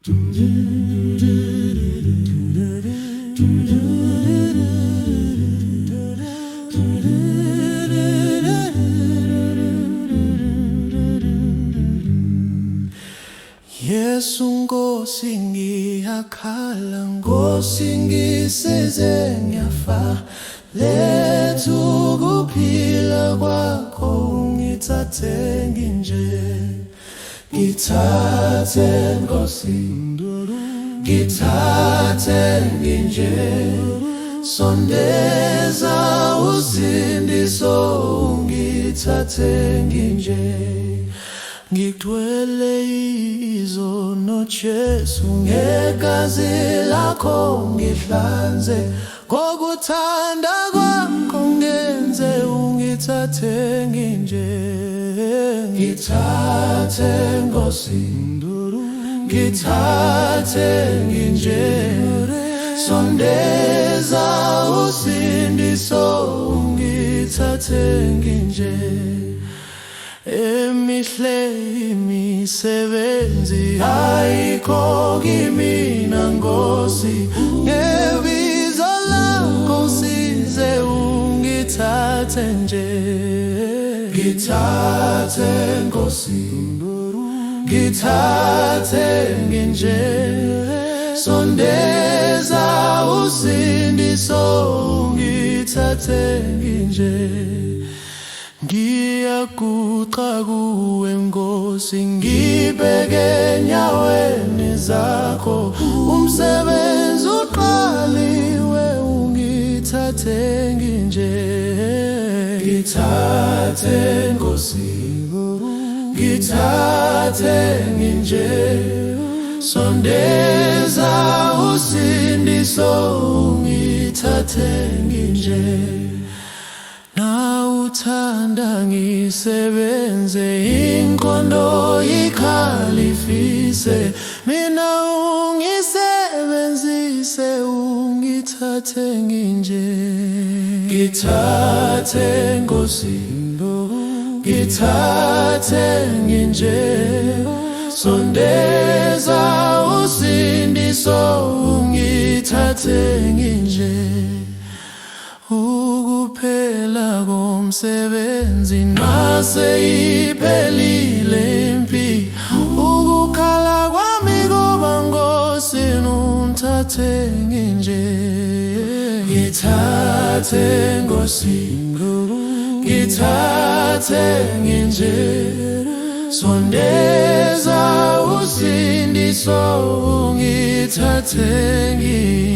Yesu Nkosi ngiyakhala, Nkosi ngiseze ngiyafa, letha ukuphila kwakho ungithathe nginje. Ngithathe Nkosi, ngithathe nginje, sondeza usindiso ungithathe nginje. Ngigcwele izono Jesu, ngegazi lakho ngihlanze, ngokuthanda kwakho ngenze ungithathe nginje. Ngithathe Nkosi, ngithathe nginje, sondeza usindiso ungithathe nginje. Emihle imisebenzi ayikho kimina Nkosi, ngebizo lakho usize ungithathe nje. Ngithathe Nkosi, ngithathe nginje, sondeza usindiso ungithathe nginje. Ngiyaguqa kuwe Nkosi, ngibheke enyaweni zakho, umsebenzi uqaliwe ungithathe nginje. Ngithathe Nkosi, ngithathe nginje, sondeza usindiso ungithathe nginje. Nawuthanda ngisebenze, ingqondo ikhalifise, mina ungisebenzise ungithathe nginje. Ngithathe Nkosi, ngithathe nginje, sondeza usindiso ungithathe nginje. Ukuphela komsebenzi mase iphelile impi, ukukhala kwami kuba Nkosi ungithathe nginje. Ngithathe Nkosi, ngithathe nginje, sondeza usindiso ungithathe nginje.